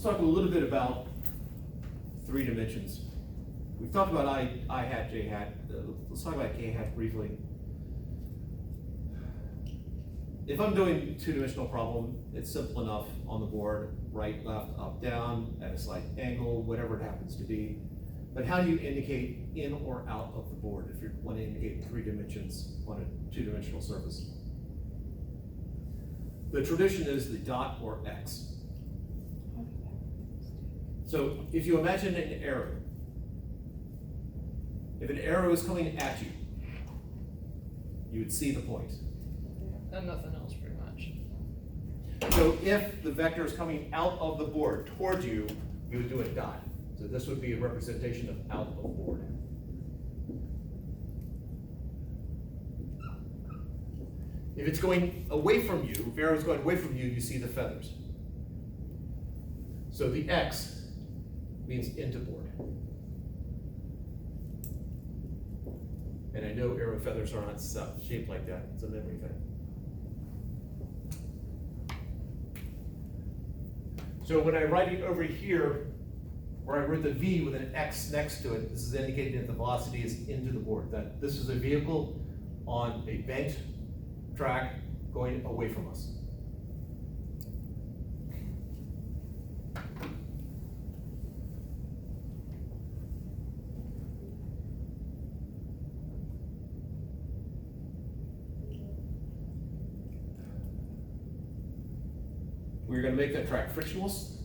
talk a little bit about three dimensions. We've talked about I hat, J hat. Let's talk about K hat briefly. If I'm doing two-dimensional problem, it's simple enough on the board, right, left, up, down, at a slight angle, whatever it happens to be. But how do you indicate in or out of the board if you want to indicate three dimensions on a two-dimensional surface? The tradition is the dot or X. So if you imagine an arrow, if an arrow is coming at you, you would see the point. And nothing else, pretty much. So if the vector is coming out of the board towards you, you would do a dot. So this would be a representation of out of board. If it's going away from you, if arrow is going away from you, you see the feathers. So the X means into board. And I know arrow feathers are not shaped like that. It's a memory thing. So when I write it over here, where I wrote the V with an X next to it, this is indicating that the velocity is into the board, that this is a vehicle on a banked track going away from us. We're going to make that track frictionless.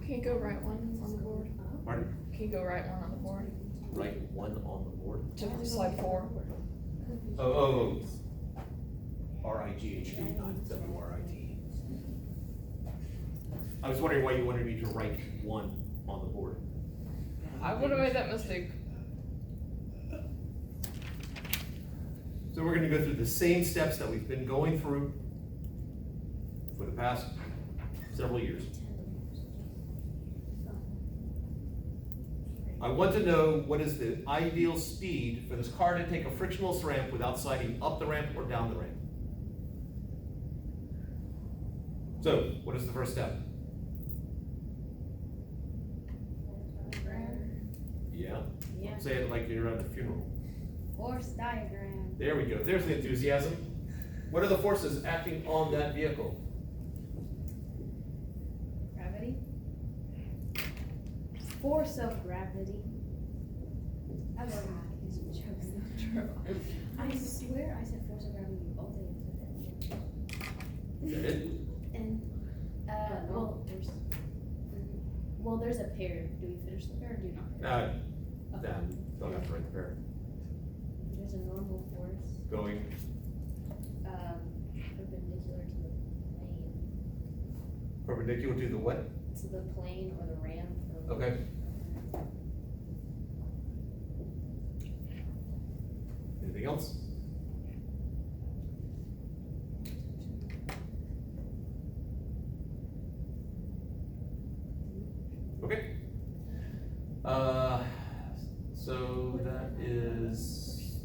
Can you go right one on the board? Pardon? Can you go right one on the board? Right one on the board. To slide 4. Oh. R-I-G-H-T, not W-R-I-T. I was wondering why you wanted me to write one on the board. I would have made that mistake. So we're going to go through the same steps that we've been going through for the past several years. I want to know what is the ideal speed for this car to take a frictionless ramp without sliding up the ramp or down the ramp. So, what is the first step? Yeah. Say it like you're at a funeral. Force diagram. There we go. There's the enthusiasm. What are the forces acting on that vehicle? Gravity. Force of gravity. I love these jokes. I swear I said force of gravity both days. Is that it? And well, there's a pair. Do we finish the pair or do not? Don't have to write the pair. There's a normal force Going. perpendicular to the plane. Perpendicular to the what? To the plane or the ramp. Or Okay. Anything else? Okay. So that is,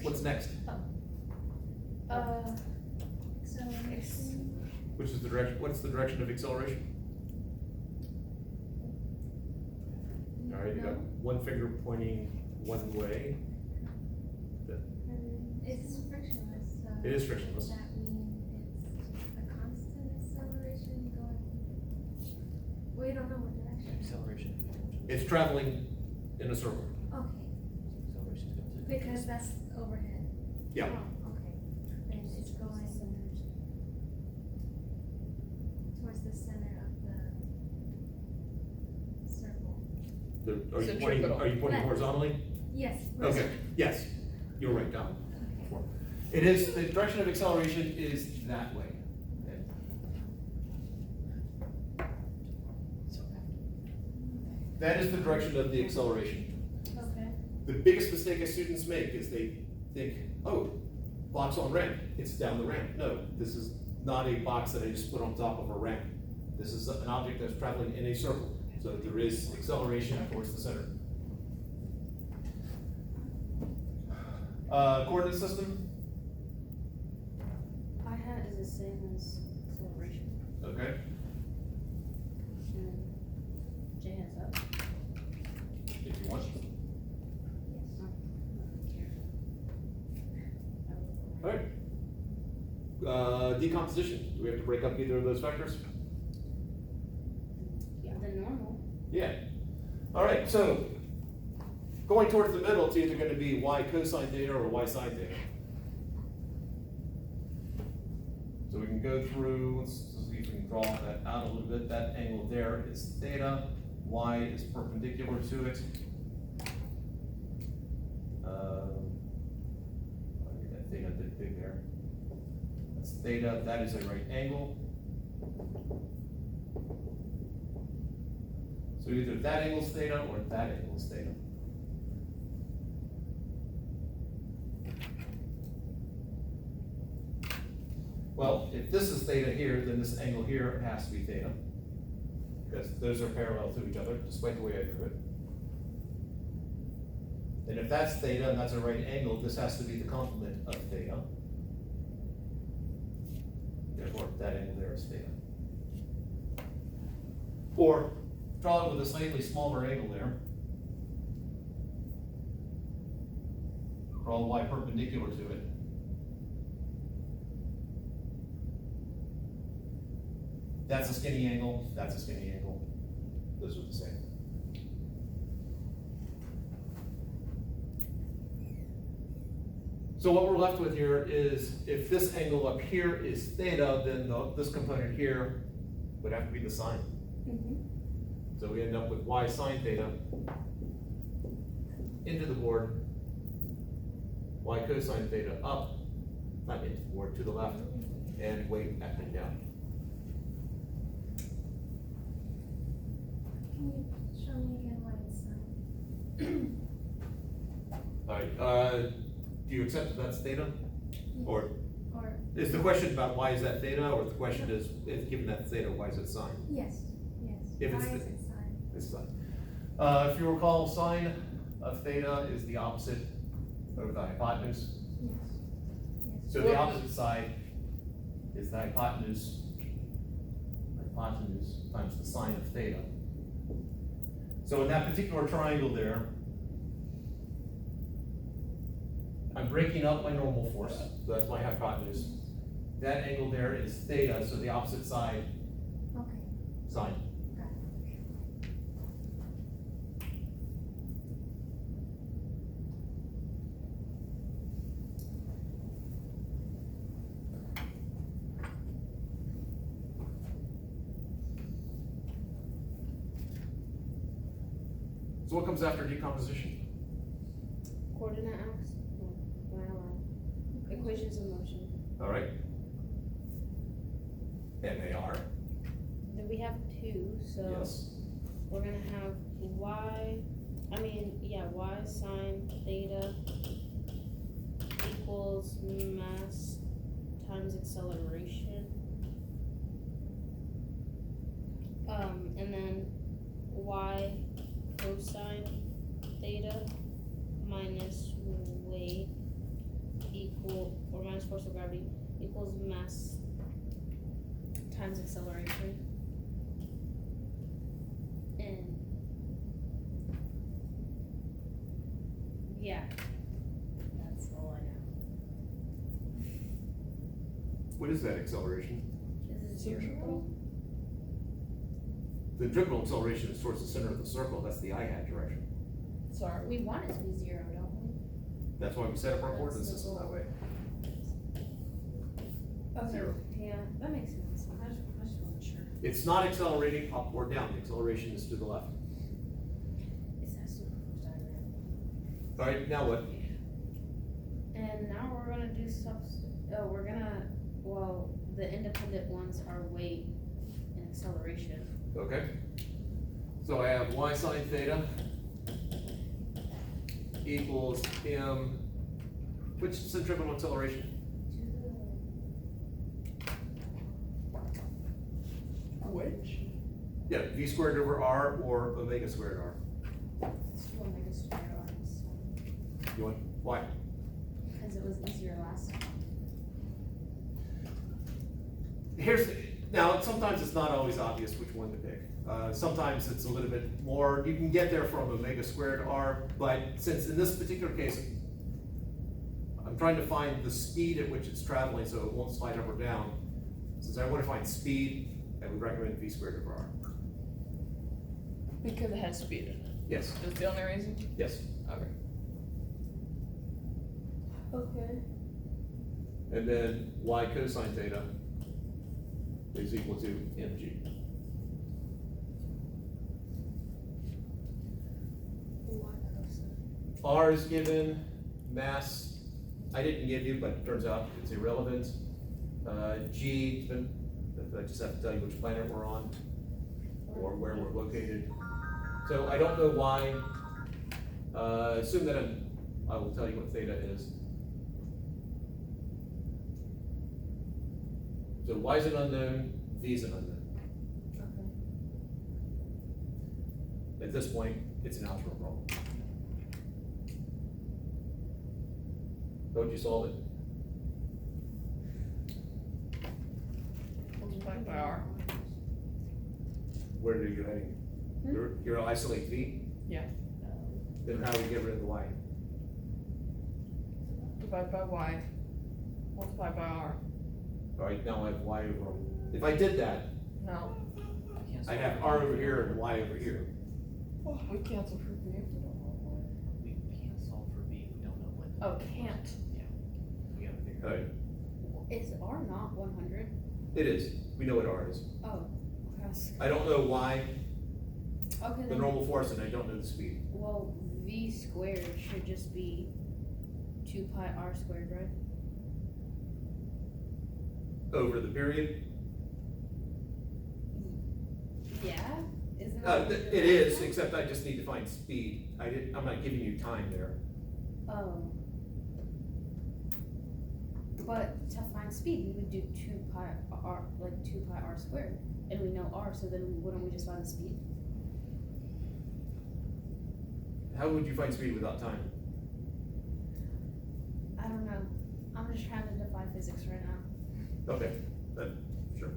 what's next? Acceleration. Which is the direction, what's the direction of acceleration? All right, you got one finger pointing one way. It's frictionless, so. It is frictionless. Does that mean it's a constant acceleration going? We don't know what direction. Acceleration. It's traveling in a circle. Okay, Acceleration's going to. because that's overhead. Yeah. Oh, okay. Then it's going towards the center of the circle. Are you pointing Centripetal. Left. horizontally? Yes. Okay, yes, you're right, down. It is, the direction of acceleration is that way. That is the direction of the acceleration. Okay. The biggest mistake that students make is they think, oh, box on ramp, it's down the ramp. No, this is not a box that I just put on top of a ramp. This is an object that's traveling in a circle. So there is acceleration towards the center. Coordinate system. same as acceleration. Okay, And J has up. if you want. Alright. Decomposition, do we have to break up either of those vectors? Yeah, the normal. Yeah. Alright, so going towards the middle, it's either gonna be y cosine theta or y sine theta. So we can go through, let's see if we can draw that out a little bit. That angle there is theta, y is perpendicular to it. I get that theta bit big there. That's theta, that is a right angle. So either that angle's theta or that angle's theta. Well, if this is theta here, then this angle here has to be theta, because those are parallel to each other, despite the way I drew it. And if that's theta and that's a right angle, this has to be the complement of theta. Therefore, that angle there is theta. Or draw it with a slightly smaller angle there. Draw y perpendicular to it. That's a skinny angle, that's a skinny angle. Those are the same. So what we're left with here is, if this angle up here is theta, then this component here would have to be the sine. So we end up with y sine theta into the board, y cosine theta up, not into the board, to the left, and weight acting down. Can you show me again why it's sine? Alright, do you accept that that's theta? Or Or, is the question about why is that theta, or the question is, if given that theta, why is it sine? yes, If why it's is the- it sine? It's sine. If you recall, sine of theta is the opposite over the hypotenuse. Yes. So the opposite side is the hypotenuse times the sine of theta. So in that particular triangle there, I'm breaking up my normal force, so that's my hypotenuse. That angle there is theta, so the opposite side, Okay, sine. got it. So what comes after decomposition? Coordinate axis. Wow. Equations of motion. All right. And they are? Then we have two, so Yes. we're gonna have y sine theta equals mass times acceleration. And then y cosine theta minus weight minus force of gravity equals mass times acceleration. And yeah, that's all I know. What is that acceleration? Is it zero? The dribbble acceleration is towards the center of the circle, that's the I-hat direction. Sorry. We want it to be zero, don't we? That's why we set up our coordinate That's the system that goal. way. Okay, Zero. yeah, that makes sense. I just wasn't sure. It's not accelerating up or down, the acceleration is to the left. It's that superforce diagram. All right, now what? And now we're gonna do the independent ones are weight and acceleration. Okay. So I have y sine theta equals m, which centrifugal acceleration? Which? Yeah, v squared over r or omega squared r. It's omega squared r, You want, why? because it was easier last time. Now, sometimes it's not always obvious which one to pick. Sometimes it's a little bit more, you can get there from omega squared r, but since in this particular case, I'm trying to find the speed at which it's traveling so it won't slide up or down. Since I want to find speed, I would recommend v squared over r. Because it has speed in it. Yes, That's the only reason? yes. Okay. Okay. And then y cosine theta is equal to mg. R is given, mass, I didn't give you, but it turns out it's irrelevant. G, I just have to tell you which planet we're on, or where we're located. So I don't know why, assume that I will tell you what theta is. So y is an unknown, v is an unknown. Okay. At this point, it's an algebra problem. How'd you solve it? Multiplied by R. Where are you heading? You're gonna isolate v? Yeah. Then how do we get rid of the y? Divide by Y. Multiply by R. All right, now I have y over, if I did that, No. I'd have r over here and y over here. We cancel for B if we don't know Y. We can't solve for B, we don't know what. Oh, can't. We gotta figure All out. right, Is R not 100? it is, we know what r is. Oh, yes. I don't know y, Okay, the then, normal force, and I don't know the speed. well, V squared should just be 2 pi R squared, right? Over the period, Yeah? Isn't it is, except I just need to find speed. I'm not giving you time there. Oh. But to find speed, we would do 2 pi R, like 2 pi R squared. And we know R, so then wouldn't we just find the speed? How would you find speed without time? I don't know. I'm just trying to defy physics right now. Okay, then, sure.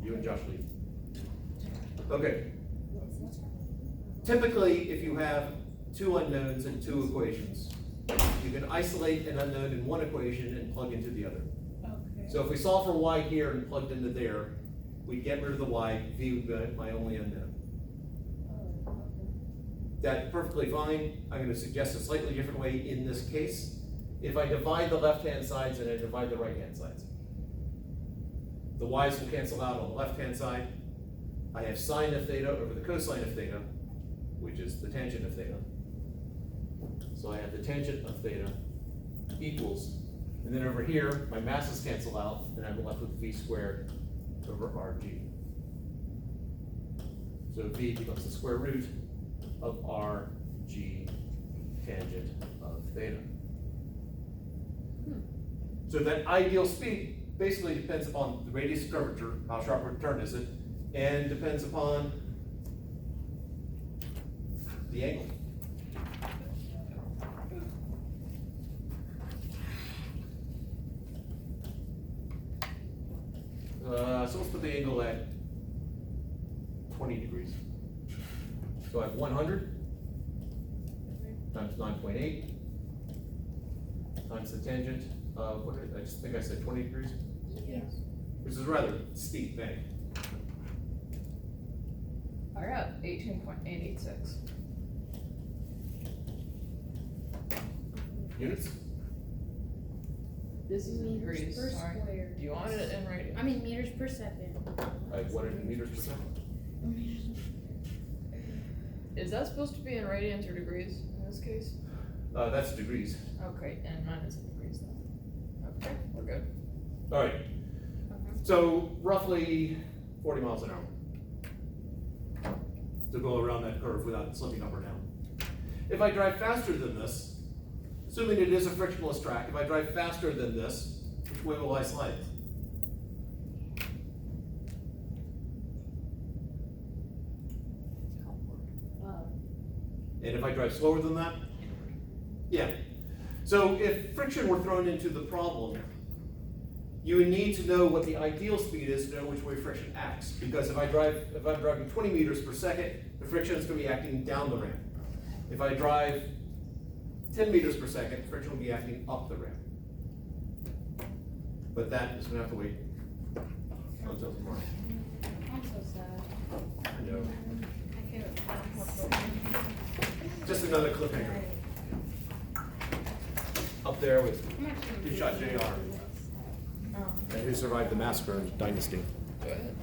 You and Josh leave. Okay. Typically, if you have two unknowns and two equations, you can isolate an unknown in one equation and plug into the other. Okay. So if we solve for y here and plugged into there, we'd get rid of the y, v would be my only unknown. Oh, okay. That's perfectly fine. I'm gonna suggest a slightly different way in this case. If I divide the left-hand sides and I divide the right-hand sides, the y's will cancel out on the left-hand side. I have sine of theta over the cosine of theta, which is the tangent of theta. So I have the tangent of theta equals, and then over here, my masses cancel out, and I'm left with v squared over rg. So v becomes the square root of rg tangent of theta. So that ideal speed basically depends upon the radius of curvature, how sharp a turn is it, and depends upon the angle. So let's put the angle at 20 degrees. So I have 100 times 9.8 times the tangent of, what did I just think I said 20 degrees? Yes. Which is a rather steep bank. I got 18.886. Units? This is in Meters degrees, per sorry. square. Do you want it in radians? I mean meters per second. Like what in meters per second? Is that supposed to be in radians or degrees in this case? That's degrees. Okay, and mine is in degrees then. Okay, we're good. All right. So roughly 40 miles an hour to go around that curve without slipping up or down. If I drive faster than this, assuming it is a frictionless track, if I drive faster than this, which way will I slide? And if I drive slower than that? Yeah. So if friction were thrown into the problem, You would need to know what the ideal speed is to know which way friction acts. Because if I'm driving 20 meters per second, the friction is going to be acting down the ramp. If I drive 10 meters per second, friction will be acting up the ramp. But that is going to have to wait until tomorrow. I'm so sad. I know. I can't. Just another cliffhanger. Up there with I'm actually Who Shot JR? Oh. Who survived the massacre in Dynasty. Go ahead.